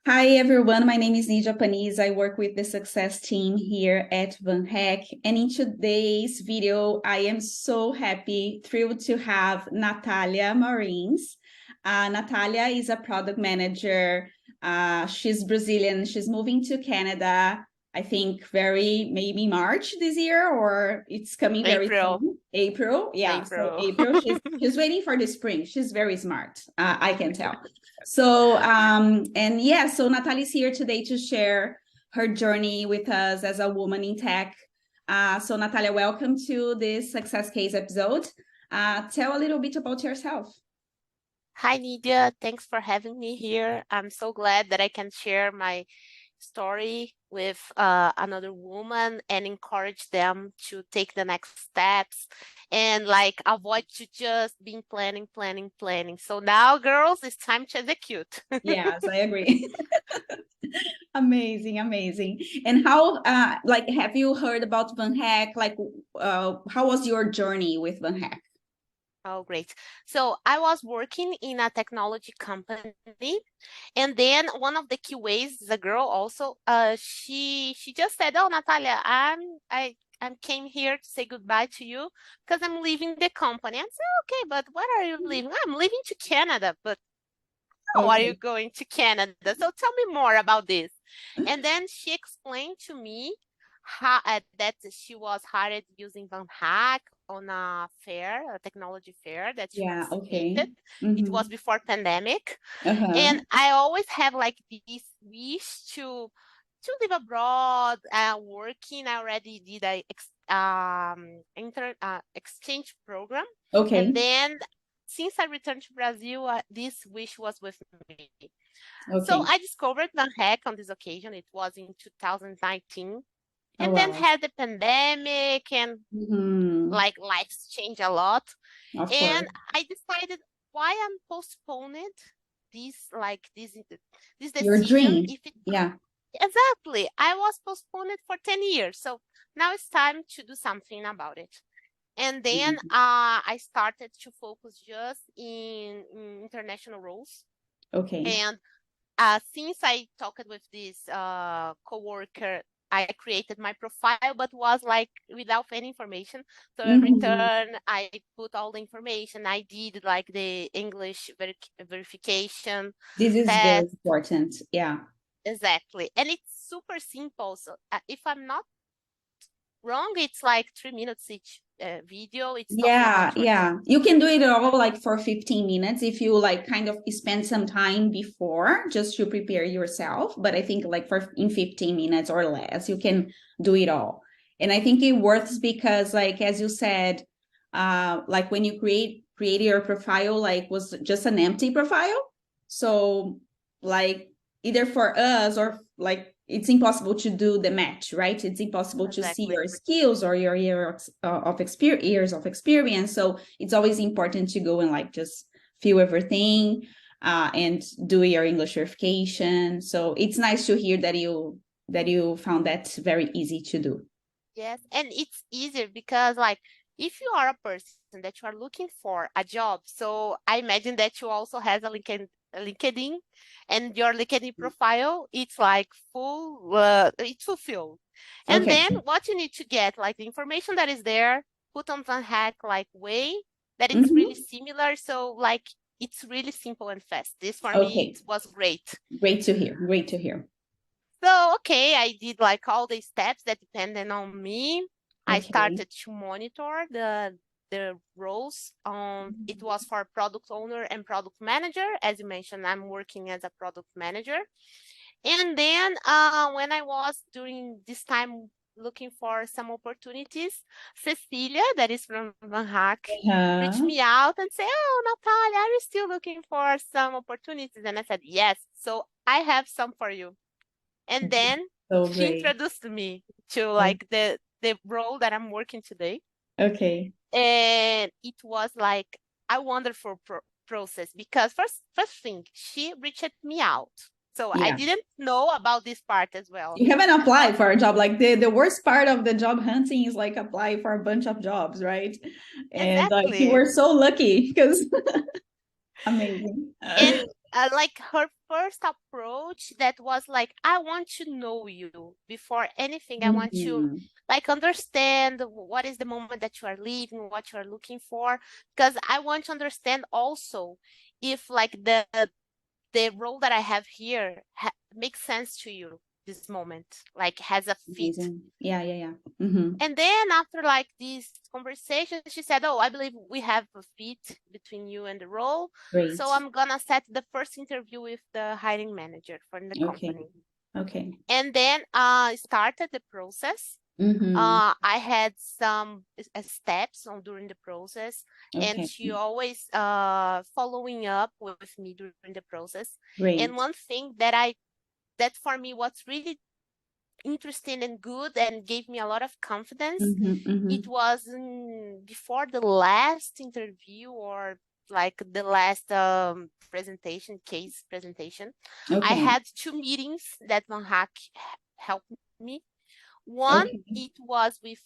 Hi everyone, my name is Nidia Paniz. I work with the success team here at VanHack. And in today's video, I am so happy, thrilled to have Nathalia Marins. Nathalia is a product manager. She's Brazilian. She's moving to Canada, I think maybe March this year, or it's coming very April, soon. April, yeah. So April. April, she's waiting for the spring. She's very smart. I can tell. So, and yeah, so Nathalie is here today to share her journey with us as a woman in tech. So Nathalia, welcome to this Success Case episode. Tell a little bit about yourself. Hi, Nidia. Thanks for having me here. I'm so glad that I can share my story with another woman and encourage them to take the next steps and like avoid to just being planning. So now, girls, it's time to execute. Yes, I agree. Amazing, amazing. And how, have you heard about VanHack? How was your journey with VanHack? Oh, great. So I was working in a technology company, and then one of the QAs, the girl also, she just said, "Oh, Natalia, I came here to say goodbye to you because I'm leaving the company." I said, "Okay, but where are you leaving?" "I'm leaving to Canada." "But how are you Okay. going to Canada? So tell me more about this." And then she explained to me how that she was hired using VanHack on a fair, a technology fair that she Yeah, participated. okay. It was Mm-hmm. before pandemic. Uh-huh. And I always have like this wish to live abroad, working. I already did a exchange program. And Okay. then since I returned to Brazil, this wish was with me. So Okay. I discovered VanHack on this occasion. It was in 2019. Oh, And then wow. had the pandemic and Mm-hmm. like life's changed a lot. Of And course. I decided why I'm postponing this Your decision dream. if it Yeah. exactly I was postponed for 10 years. So now it's time to do something about it. And then Mhm. I started to focus just in international roles. Okay. And since I talked with this coworker, I created my profile, but was like without any information. So in Mhm. return, I put all the information. I did like the English verification This is very test. important. Yeah. Exactly. And it's super simple. So if I'm not wrong, it's like 3 minutes each video. It's talking Yeah, about your yeah. You can do it all like for 15 minutes if you like kind of spend some time before just to prepare yourself. But I think like for in 15 minutes or less, you can do it all. And I think it works because like as you said, like when you create your profile, like was just an empty profile. So like either for us or like it's impossible to do the match, right? It's impossible to see exactly. your skills or your years of experience. So it's always important to go and like just feel everything and do your English verification. So it's nice to hear that you found that very easy to do. Yes, and it's easier because like if you are a person that you are looking for a job, so I imagine that you also has a LinkedIn and your LinkedIn profile, it's like it's fulfilled. And Okay. then what you need to get, like the information that is there, put on VanHack like way that it's really Mhm. similar. So like it's really simple and fast. This for me Okay. it was great. Great to hear. Great to hear. So, okay, I did like all the steps that depended on me. I Okay. started to monitor the roles. It was for product owner and product manager. As you mentioned, I'm working as a product manager. And then when I was during this time looking for some opportunities, Cecilia, that is from VanHack, reached Uh-huh. me out and said, "Oh, Natalia, are you still looking for some opportunities?" And I said, "Yes." So I have some for you. And then So she great. introduced me to like the role that I'm working today. Okay. And it was like a wonderful process because first thing, she reached me out. So I Yeah. didn't know about this part as well. You haven't But applied for a job. Like the worst part of the job hunting is like apply for a bunch of jobs, right? And like you exactly. were so lucky because amazing. And like her first approach that was like, I want to know you before anything. I want to Mhm. like understand what is the moment that you are living, what you are looking for, because I want to understand also if like the role that I have here makes sense to you this moment, like has a fit. Amazing. Yeah, yeah, yeah. Mhm. And then after like this conversation, she said, "Oh, I believe we have a fit between you and the role. Great. So I'm gonna set the first interview with the hiring manager for the Okay. company." Okay. And then started the process. Mm-hmm. I had some steps on during the process, and Okay. she always following up with me during the process. And Great. one thing that for me was really interesting and good and gave me a lot of confidence, Mm-hmm. Mm-hmm. it was before the last interview or like the last case presentation. I Okay. had two meetings that VanHack helped me. One, Okay. it was with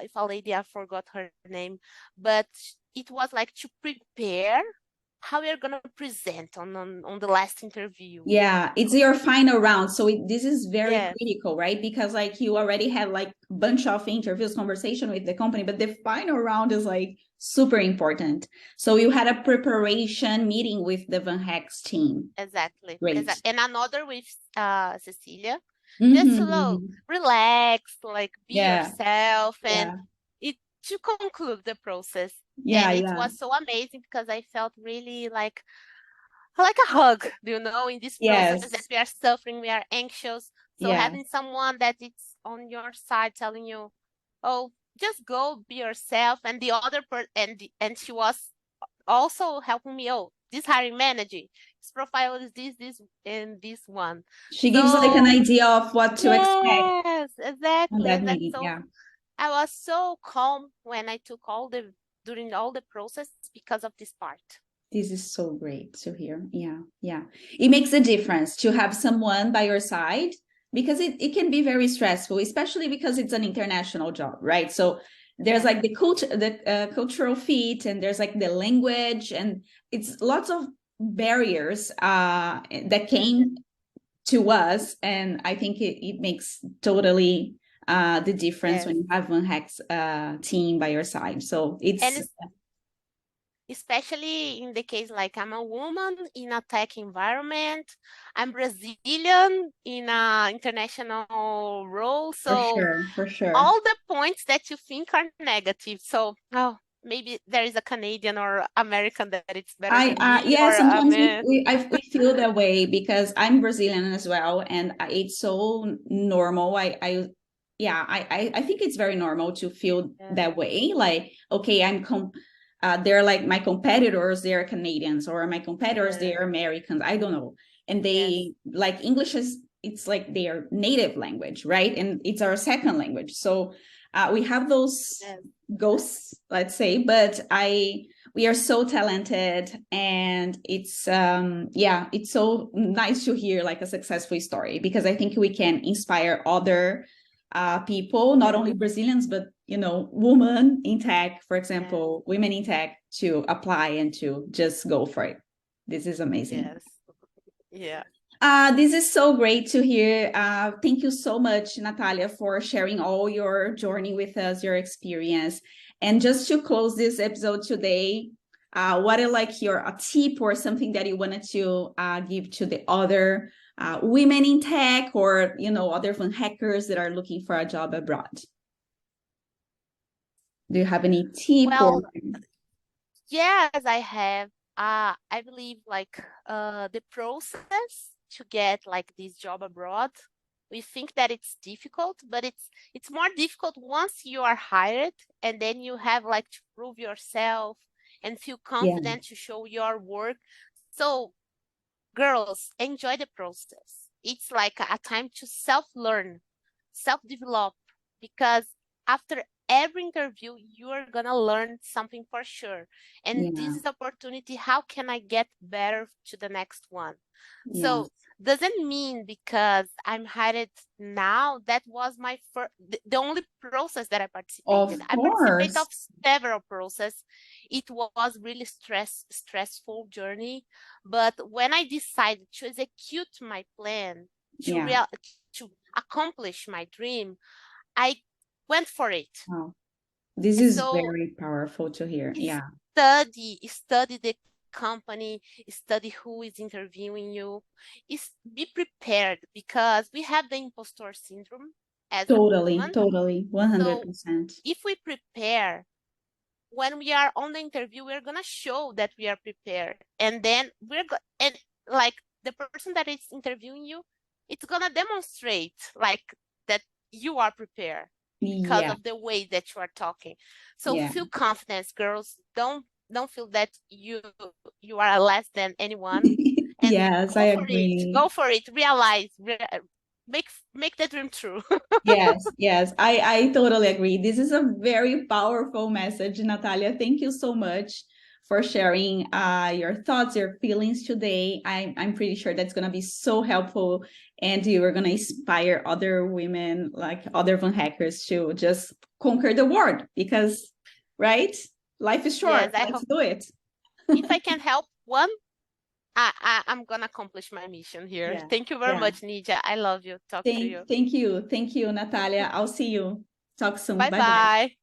if a lady, I forgot her name, but it was like to prepare how you're gonna present on the last interview. Yeah, it's your final round. So this is very Yes, critical, right? Because like you already had like a bunch of interviews, conversation with the company, but the final round is like super important. So you had a preparation meeting with the Van Hex team. exactly. Great. And another with Cecilia. Just Mm-hmm. slow, Mm-hmm. relax, like be Yeah. yourself, and Yeah. it to conclude the process. Yeah. And it Yeah. was so amazing because I felt really like a hug, in this process that Yes. we are suffering, we are anxious. So Yeah. having someone that it's on your side telling you, oh, just go be yourself, and the other and she was also helping me. Oh, this hiring manager, his profile is this, and this one. She gives like an So idea of what to expect yes, on exactly, that exactly. meeting. So Yeah. I was so calm when I took during all the process because of this part. This is so great to hear. Yeah, yeah. It makes a difference to have someone by your side because it can be very stressful, especially because it's an international job, right? So there's Yes, like the cultural fit, and there's like the language, and it's lots of barriers that came to us, and I think it makes totally the difference yes. when you have one hex team by your side. So it's And especially in the case like I'm a woman in a tech environment, I'm Brazilian in a international role, for so sure, for sure. all the points that you think are negative. So, oh, maybe there is a Canadian or American that it's better I than me, yeah, or a sometimes man. we feel that way because I'm Brazilian as well, and it's so normal. Yeah, I think it's very normal to feel Yeah, that way. Like, okay, they're like my competitors, they're Canadians, or my competitors, yeah, they're Americans. I don't know, and yes, they like English is it's like their native language, right? And it's our second language, so we have those yes, ghosts, let's say, but I we are so talented, and it's yeah, it's so nice to hear like a successful story because I think we can inspire other people, not yes, only Brazilians, but women in tech, for yes, example, women in tech, to apply and to just go for it. This is amazing. yes, yeah. This is so great to hear. Thank you so much, Nathalia, for sharing all your journey with us, your experience. And just to close this episode today, what are like a tip or something that you wanted to give to the other women in tech, or other fun hackers that are looking for a job abroad? Do you have any tip or? Well, yes, I have. I believe like the process to get like this job abroad, we think that it's difficult, but it's more difficult once you are hired and then you have like to prove yourself and feel Yeah, confident to show your work. So girls, enjoy the process. It's like a time to self-learn, self-develop, because after every interview, you are gonna learn something for sure. And this Yeah. is opportunity. How can I get better to the next one? Yes. So doesn't mean because I'm hired now, that was my first, the only process that I participated. Of I participated of course. several processes. It was really stressful journey. But when I decided to execute my plan, to Yeah. to accomplish my dream, I went for it. Wow. This And is so very powerful to hear. Yeah. study the company, study who is interviewing you, be prepared because we have the impostor syndrome as a Totally, woman. totally, So 100%. if we prepare, when we are on the interview, we're gonna show that we are prepared, and then and like the person that is interviewing you, it's gonna demonstrate like that you are prepared because Yeah. of the way that you are talking. So Yeah. feel confidence, girls. Don't feel that you are less than anyone, and Yes, I go for it. agree. Go for it. Make the dream true. Yes, yes, I totally agree. This is a very powerful message, Natalia. Thank you so much for sharing your thoughts, your feelings today. I'm pretty sure that's gonna be so helpful, and you are gonna inspire other women, like other Van hackers, to just conquer the world. Because, right? Life is Yes, short. I Let's hope do it. if I can help one, I'm gonna accomplish my mission here. Yeah, Thank you very yeah. much, Nidia. I love you. Talk to you. Thank you, Natalia. I'll see you. Talk soon. Bye Bye bye. bye.